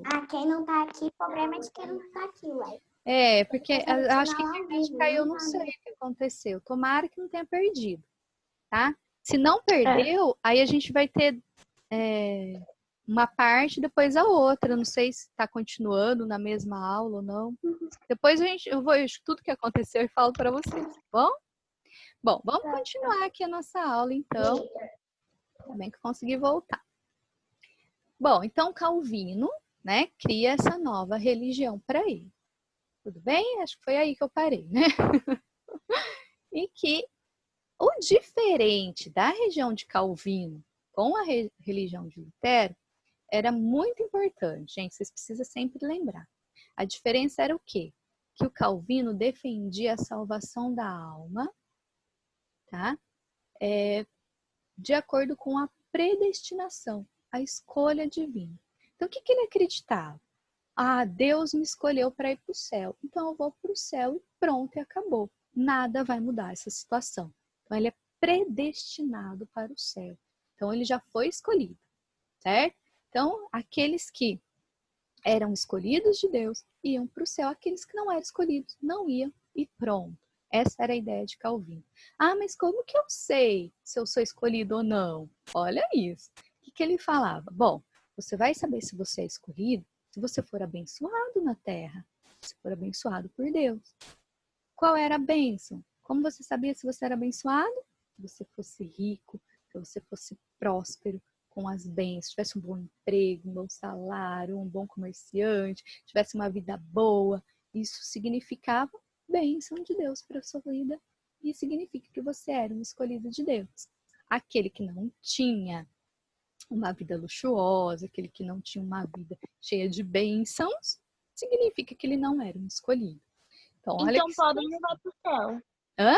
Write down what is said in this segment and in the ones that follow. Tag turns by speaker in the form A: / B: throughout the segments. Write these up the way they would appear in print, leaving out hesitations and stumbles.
A: Ah, quem não tá aqui, o problema é de quem não tá aqui, ué.
B: É, porque
A: Porque
B: eu acho que a
A: continuar ao
B: internet
A: vivo,
B: caiu,
A: não
B: não
A: tá,
B: sei
A: né?
B: o que aconteceu. Tomara que não tenha perdido, tá? Se não
C: É.
B: perdeu, aí a gente vai ter uma parte, depois a outra. Não sei se está continuando na mesma aula ou não. Depois eu vou tudo que aconteceu e falo para vocês, tá bom? Bom, vamos continuar aqui a nossa aula, então. Ainda bem que eu consegui voltar. Bom, então Calvino, né, cria essa nova religião para ele. Tudo bem? Acho que foi aí que eu parei, né? E que o diferente da região de Calvino com a religião de Lutero era muito importante, gente, vocês precisam sempre lembrar. A diferença era o quê? Que o Calvino defendia a salvação da alma, tá? De acordo com a predestinação, a escolha divina. Então, o que ele acreditava? Ah, Deus me escolheu para ir para o céu, então eu vou para o céu e pronto, e acabou. Nada vai mudar essa situação. Então, ele é predestinado para o céu. Então, ele já foi escolhido, certo? Então, aqueles que eram escolhidos de Deus iam para o céu, aqueles que não eram escolhidos não iam e pronto. Essa era a ideia de Calvino. Ah, mas como que eu sei se eu sou escolhido ou não? Olha isso. O que ele falava? Bom, você vai saber se você é escolhido se você for abençoado na terra, se for abençoado por Deus. Qual era a bênção? Como você sabia se você era abençoado? Se você fosse rico, se você fosse próspero, com as bênçãos, tivesse um bom emprego, um bom salário, um bom comerciante, tivesse uma vida boa. Isso significava bênção de Deus para a sua vida e significa que você era um escolhido de Deus. Aquele que não tinha uma vida luxuosa, aquele que não tinha uma vida cheia de bênçãos, significa que ele não era um escolhido. Então, olha
C: Então
B: que
C: pobre não vai pro céu.
B: Hã?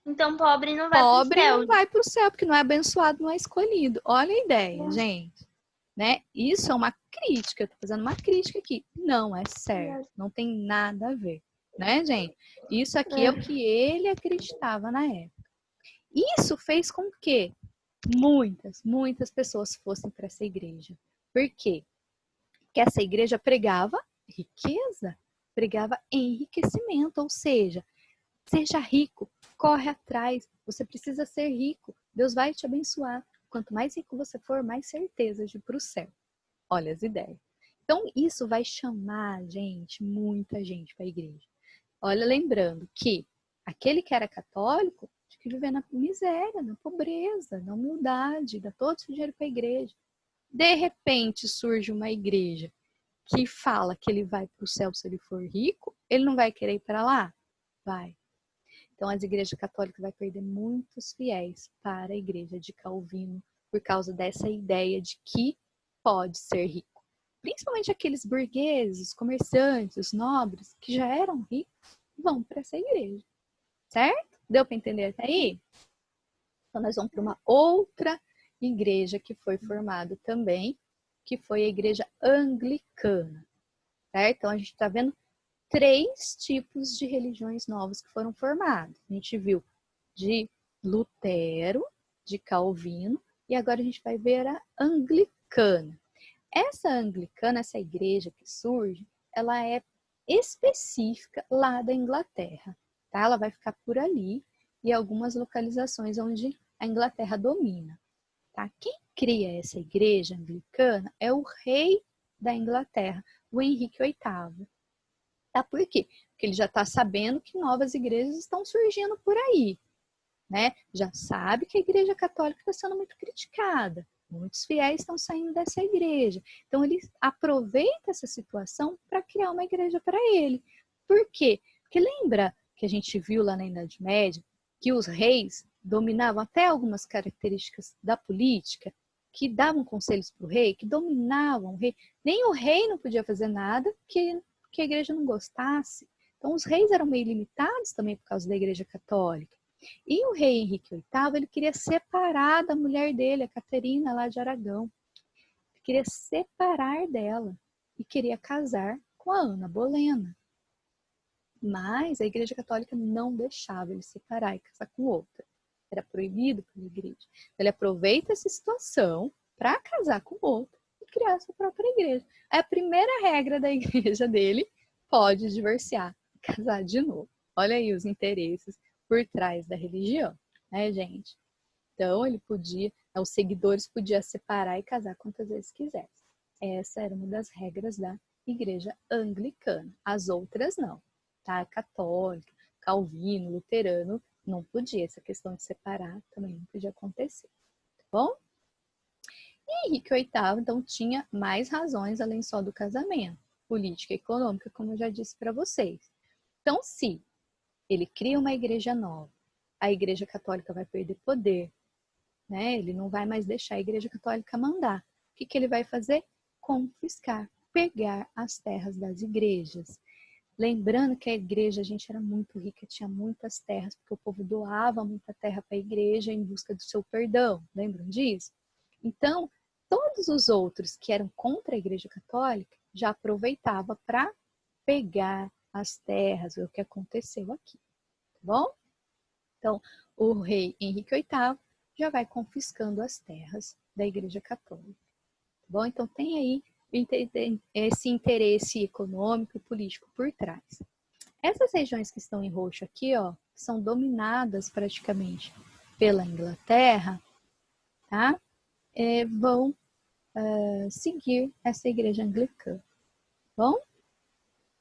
C: Então pobre não vai
B: Pobre
C: pro céu.
B: não vai para o céu, porque não é abençoado, não é escolhido. Olha a ideia, gente. Né? Isso é uma crítica, eu tô fazendo uma crítica aqui. Não é certo, não tem nada a ver. Né, gente? Isso aqui é o que ele acreditava na época. Isso fez com que muitas pessoas fossem para essa igreja. Por quê? Porque essa igreja pregava riqueza, pregava enriquecimento, ou seja rico, corre atrás, você precisa ser rico, Deus vai te abençoar. Quanto mais rico você for, mais certeza de ir para o céu. Olha as ideias. Então, isso vai chamar muita gente para a igreja. Olha, lembrando que aquele que era católico tinha que viver na miséria, na pobreza, na humildade, dá todo o dinheiro para a igreja. De repente surge uma igreja que fala que ele vai para o céu se ele for rico, ele não vai querer ir para lá? Vai. Então, as igrejas católicas vão perder muitos fiéis para a igreja de Calvino por causa dessa ideia de que pode ser rico. Principalmente aqueles burgueses, comerciantes, os nobres, que já eram ricos, vão para essa igreja. Certo? Deu para entender até aí? Então, nós vamos para uma outra igreja que foi formada também, que foi a igreja anglicana. Certo? Então, a gente está vendo 3 tipos de religiões novas que foram formadas. A gente viu de Lutero, de Calvino, e agora a gente vai ver a anglicana. Essa anglicana, essa igreja que surge, ela é específica lá da Inglaterra. Tá? Ela vai ficar por ali e algumas localizações onde a Inglaterra domina. Tá? Quem cria essa igreja anglicana é o rei da Inglaterra, o Henrique VIII. Tá? Por quê? Porque ele já está sabendo que novas igrejas estão surgindo por aí. Né? Já sabe que a igreja católica está sendo muito criticada. Muitos fiéis estão saindo dessa igreja. Então, ele aproveita essa situação para criar uma igreja para ele. Por quê? Porque lembra que a gente viu lá na Idade Média que os reis dominavam até algumas características da política, que davam conselhos para o rei, que dominavam o rei. Nem o rei não podia fazer nada que a igreja não gostasse. Então, os reis eram meio limitados também por causa da igreja católica. E o rei Henrique VIII, ele queria separar da mulher dele, a Caterina lá de Aragão. Ele queria separar dela e queria casar com a Ana Bolena. Mas a igreja católica não deixava ele separar e casar com outra. Era proibido pela igreja. Ele aproveita essa situação para casar com outra e criar sua própria igreja. A primeira regra da igreja dele, pode divorciar, casar de novo. Olha aí os interesses por trás da religião, né, gente? Então, ele podia, os seguidores podiam separar e casar quantas vezes quisesse. Essa era uma das regras da igreja anglicana. As outras não, tá? Católica, calvino, luterano, não podia. Essa questão de separar também não podia acontecer, tá bom? E Henrique VIII, então, tinha mais razões além só do casamento, política e econômica, como eu já disse para vocês. Então, se ele cria uma igreja nova, a igreja católica vai perder poder, né? Ele não vai mais deixar a igreja católica mandar. O que ele vai fazer? Confiscar, pegar as terras das igrejas. Lembrando que a igreja, a gente era muito rica, tinha muitas terras, porque o povo doava muita terra para a igreja em busca do seu perdão. Lembram disso? Então, todos os outros que eram contra a igreja católica já aproveitavam para pegar as terras, o que aconteceu aqui, tá bom? Então, o rei Henrique VIII já vai confiscando as terras da igreja católica, tá bom? Então, tem aí esse interesse econômico e político por trás. Essas regiões que estão em roxo aqui, ó, são dominadas praticamente pela Inglaterra, tá? Vão seguir essa igreja anglicana, tá bom?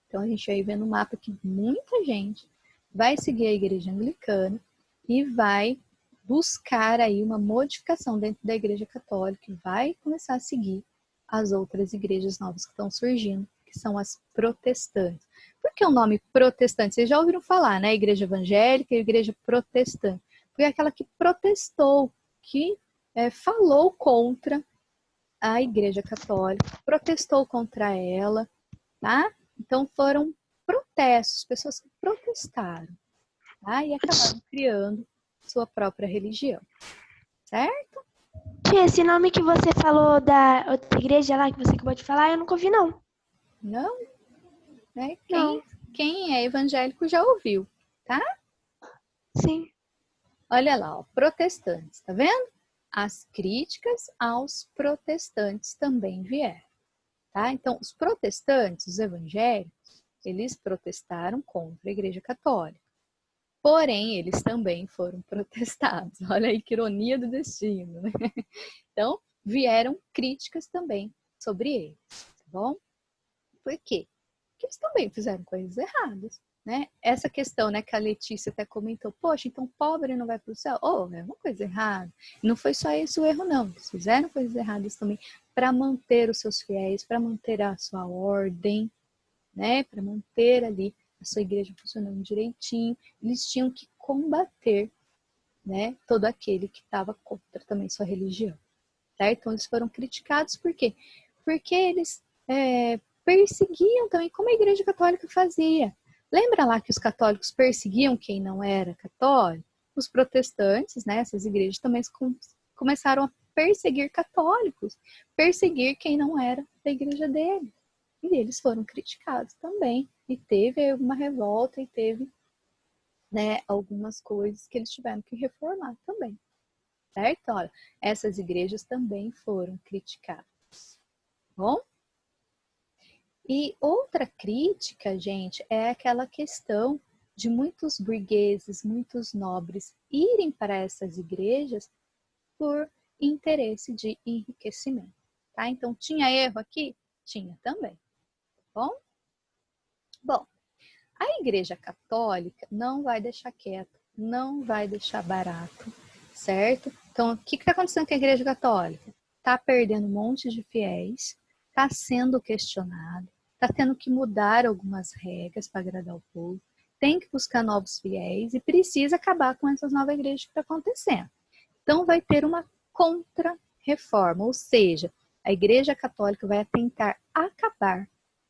B: Então, a gente vai ver no mapa que muita gente vai seguir a igreja anglicana e vai buscar aí uma modificação dentro da igreja católica e vai começar a seguir as outras igrejas novas que estão surgindo, que são as protestantes. Por que o nome protestante? Vocês já ouviram falar, né? Igreja evangélica e igreja protestante. Porque é aquela que protestou, que falou contra a igreja católica, protestou contra ela, tá? Então foram protestos, pessoas que protestaram, tá? E acabaram criando sua própria religião, certo?
D: Tia, esse nome que você falou da outra igreja lá, que você acabou de falar, eu nunca ouvi, não.
B: Não? Né?
D: Não.
B: Quem é evangélico já ouviu, tá?
D: Sim.
B: Olha lá, ó, protestantes, tá vendo? As críticas aos protestantes também vieram, tá? Então, os protestantes, os evangélicos, eles protestaram contra a Igreja Católica. Porém, eles também foram protestados. Olha aí que ironia do destino, né? Então, vieram críticas também sobre eles, tá bom? Por quê? Porque eles também fizeram coisas erradas, né? Essa questão, né, que a Letícia até comentou, poxa, então pobre não vai para o céu? Oh, é uma coisa errada. Não foi só esse o erro, não. Eles fizeram coisas erradas também para manter os seus fiéis, para manter a sua ordem, né? Para manter ali a sua igreja funcionando direitinho. Eles tinham que combater, né, todo aquele que estava contra também sua religião, certo? Então eles foram criticados por quê? Porque eles perseguiam também, como a igreja católica fazia. Lembra lá que os católicos perseguiam quem não era católico? Os protestantes, né, essas igrejas também começaram a perseguir católicos, perseguir quem não era da igreja deles. E eles foram criticados também. E teve uma revolta e teve, né, algumas coisas que eles tiveram que reformar também. Certo? Olha, essas igrejas também foram criticadas. Bom? E outra crítica, gente, é aquela questão de muitos burgueses, muitos nobres irem para essas igrejas por interesse de enriquecimento, tá? Então, tinha erro aqui? Tinha também, tá bom? Bom, a igreja católica não vai deixar quieto, não vai deixar barato, certo? Então, o que está acontecendo com a igreja católica? Está perdendo um monte de fiéis, está sendo questionado, está tendo que mudar algumas regras para agradar o povo, tem que buscar novos fiéis e precisa acabar com essas novas igrejas que estão acontecendo. Então, vai ter uma contra-reforma, ou seja, a igreja católica vai tentar acabar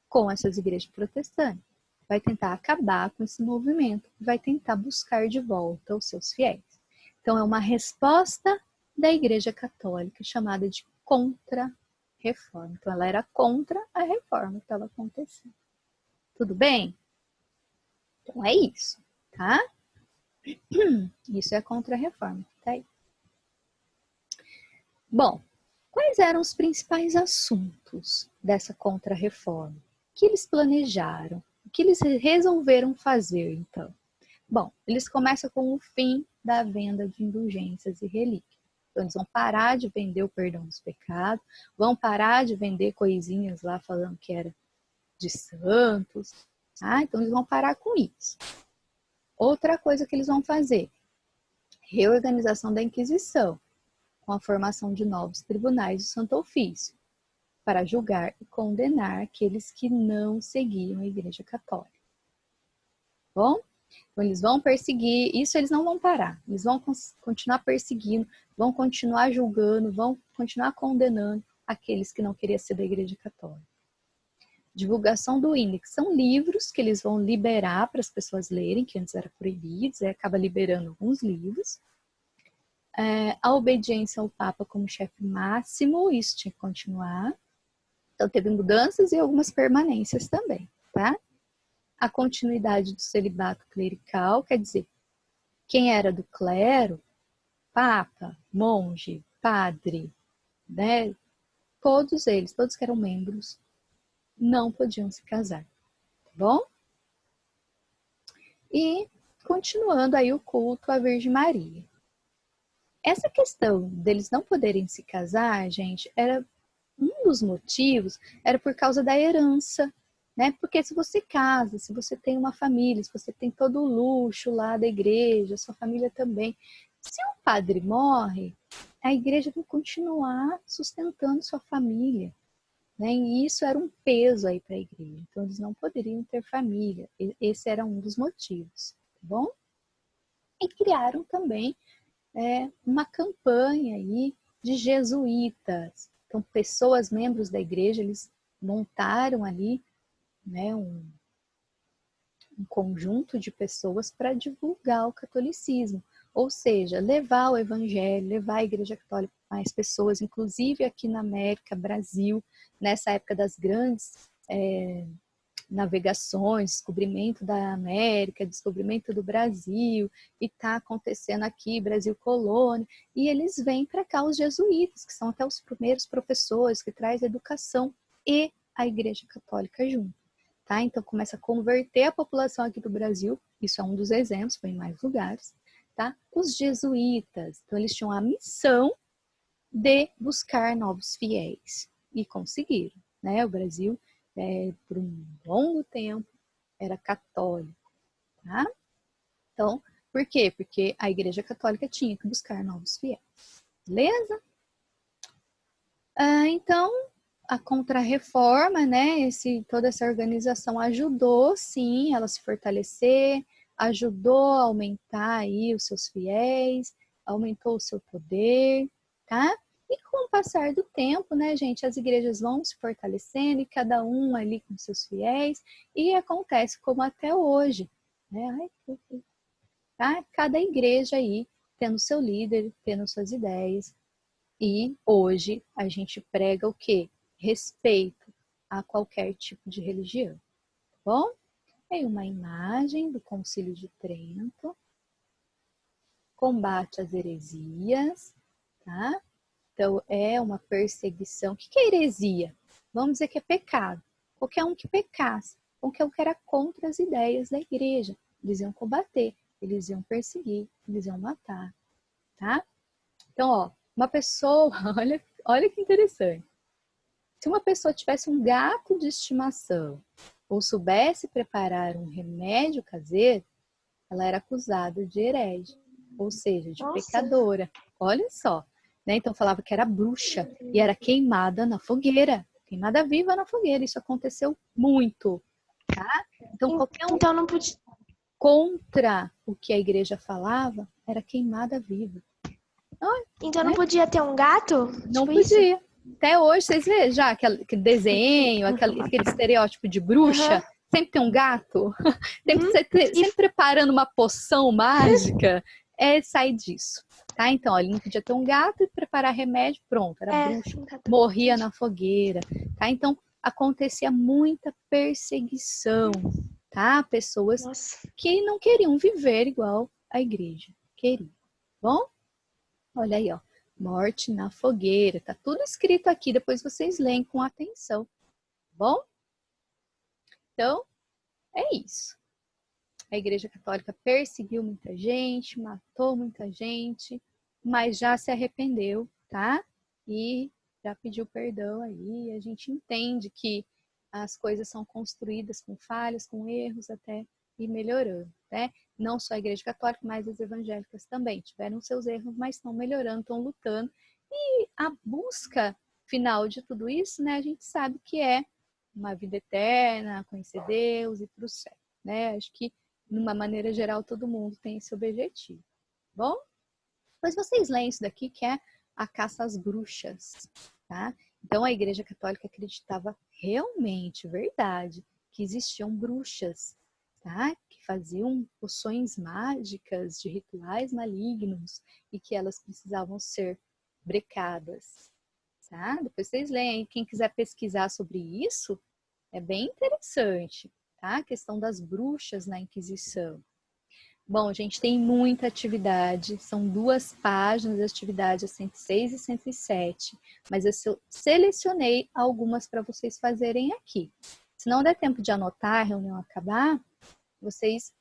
B: com essas igrejas protestantes, vai tentar acabar com esse movimento, vai tentar buscar de volta os seus fiéis. Então, é uma resposta da igreja católica chamada de contra-reforma. Então, ela era contra a reforma que estava acontecendo. Tudo bem? Então, é isso, tá? Isso é contra a reforma, tá aí. Bom, Quais eram os principais assuntos dessa contra-reforma? O que eles planejaram? O que eles resolveram fazer, então? Bom, eles começam com o fim da venda de indulgências e relíquias. Então, eles vão parar de vender o perdão dos pecados, vão parar de vender coisinhas lá falando que era de santos. Ah, então, eles vão parar com isso. Outra coisa que eles vão fazer, reorganização da Inquisição, com a formação de novos tribunais do Santo Ofício, para julgar e condenar aqueles que não seguiam a Igreja Católica. Bom? Então, eles vão perseguir, isso eles não vão parar, eles vão continuar perseguindo, vão continuar julgando, vão continuar condenando aqueles que não queriam ser da Igreja Católica. Divulgação do índice, são livros que eles vão liberar para as pessoas lerem, que antes era proibido, aí acaba liberando alguns livros. A obediência ao Papa como chefe máximo, isso tinha que continuar. Então teve mudanças e algumas permanências também, tá? A continuidade do celibato clerical, quer dizer, quem era do clero, papa, monge, padre, né? Todos eles, todos que eram membros, não podiam se casar, tá bom? E continuando aí o culto à Virgem Maria. Essa questão deles não poderem se casar, gente, era um dos motivos, era por causa da herança, né? Porque se você casa, se você tem uma família, se você tem todo o luxo lá da igreja, sua família também, se um padre morre, a igreja vai continuar sustentando sua família, né? E isso era um peso aí para a igreja. Então eles não poderiam ter família. Esse era um dos motivos, tá bom? E criaram também uma campanha aí de jesuítas. Então pessoas, membros da igreja, eles montaram ali, né, um conjunto de pessoas para divulgar o catolicismo, ou seja, levar o evangelho, levar a Igreja Católica para mais pessoas, inclusive aqui na América, Brasil, nessa época das grandes navegações, descobrimento da América, descobrimento do Brasil, e está acontecendo aqui, Brasil colônia, e eles vêm para cá os jesuítas, que são até os primeiros professores que trazem educação e a Igreja Católica junto. Tá? Então começa a converter a população aqui do Brasil, isso é um dos exemplos, foi em mais lugares, tá? Os jesuítas, então eles tinham a missão de buscar novos fiéis, e conseguiram, né? O Brasil, por um longo tempo, era católico, tá? Então, por quê? Porque a Igreja Católica tinha que buscar novos fiéis, beleza? Então, a Contra-Reforma, né, toda essa organização ajudou, sim, ela a se fortalecer, ajudou a aumentar aí os seus fiéis, aumentou o seu poder, tá? E com o passar do tempo, né, gente, as igrejas vão se fortalecendo e cada um ali com seus fiéis, e acontece como até hoje, né? Tá? Cada igreja aí tendo seu líder, tendo suas ideias, e hoje a gente prega o quê? Respeito a qualquer tipo de religião, tá bom? Tem uma imagem do Concílio de Trento, combate às heresias, tá? Então é uma perseguição. O que é heresia? Vamos dizer que é pecado. Qualquer um que pecasse, qualquer um que era contra as ideias da igreja, eles iam combater, eles iam perseguir, eles iam matar, tá? Então, ó, uma pessoa, olha que interessante. Se uma pessoa tivesse um gato de estimação ou soubesse preparar um remédio caseiro, ela era acusada de herege, ou seja, de pecadora. Olha só, né? Então falava que era bruxa e era queimada na fogueira, queimada viva na fogueira. Isso aconteceu muito, tá? Então qualquer um
D: Então não podia.
B: contra o que a igreja falava era queimada viva.
D: Então não podia ter um gato?
B: Não
D: Tipo isso?
B: podia. Até hoje, vocês veem já aquele desenho, aquele estereótipo de bruxa, sempre tem um gato, sempre preparando uma poção mágica, sai disso, tá? Então, ó, ele não podia ter um gato e preparar remédio, pronto, era bruxa, morria na fogueira, tá? Então, acontecia muita perseguição, tá? Pessoas que não queriam viver igual a igreja queria, bom? Olha aí, ó. Morte na fogueira. Tá tudo escrito aqui, depois vocês leem com atenção, tá bom? Então, é isso. A Igreja Católica perseguiu muita gente, matou muita gente, mas já se arrependeu, tá? E já pediu perdão aí. A gente entende que as coisas são construídas com falhas, com erros, até ir melhorando, né? Não só a Igreja Católica, mas as evangélicas também tiveram seus erros, mas estão melhorando, estão lutando. E a busca final de tudo isso, né? A gente sabe que é uma vida eterna, conhecer Deus e ir para o céu, né? Acho que, de uma maneira geral, todo mundo tem esse objetivo, bom? Depois vocês leem isso daqui, que é a caça às bruxas, tá? Então, a Igreja Católica acreditava realmente, verdade, que existiam bruxas, tá? Que faziam poções mágicas de rituais malignos e que elas precisavam ser brecadas, tá? Depois vocês leem, quem quiser pesquisar sobre isso, é bem interessante, tá? A questão das bruxas na Inquisição. Bom, gente, tem muita atividade, são 2 páginas de atividade, 106 e 107, mas eu selecionei algumas para vocês fazerem aqui. Se não der tempo de anotar, a reunião acabar, vocês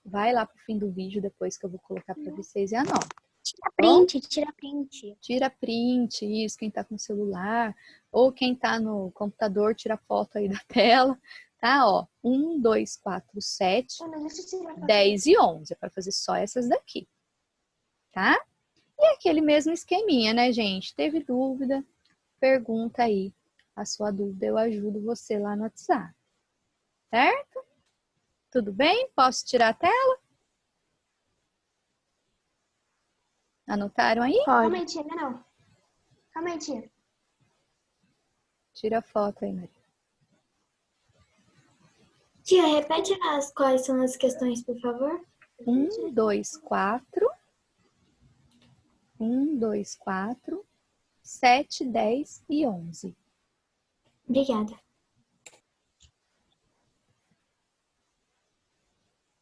B: vai lá para o fim do vídeo depois que eu vou colocar para vocês e anota.
A: Tira print, tira print.
B: Tira print, isso, quem está com celular, ou quem está no computador, tira foto aí da tela, tá? Ó, 1, 2, 4, 7, 10 e 11, é para fazer só essas daqui, tá? E aquele mesmo esqueminha, né, gente? Teve dúvida? Pergunta aí a sua dúvida, eu ajudo você lá no WhatsApp, certo? Tudo bem? Posso tirar a tela? Anotaram aí?
A: Calma aí, tia, não. Calma aí, tia.
B: Tira a foto aí, Maria.
A: Tia, repete quais são as questões, por favor.
B: 1, 2, 4. 1, 2, 4. 7, 10 e 11.
A: Obrigada.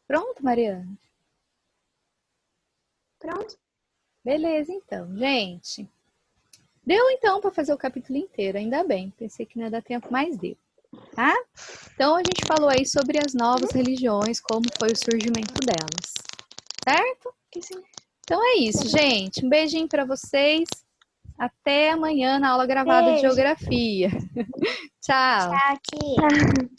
B: Pronto, Mariana?
A: Pronto?
B: Beleza, então, gente. Deu, então, para fazer o capítulo inteiro, ainda bem. Pensei que não ia dar tempo, mas deu, tá? Então, a gente falou aí sobre as novas religiões, como foi o surgimento delas, certo? Então, é isso, gente. Um beijinho para vocês. Até amanhã na aula gravada de
A: Beijo.
B: Geografia. Tchau.
A: Tchau, tia.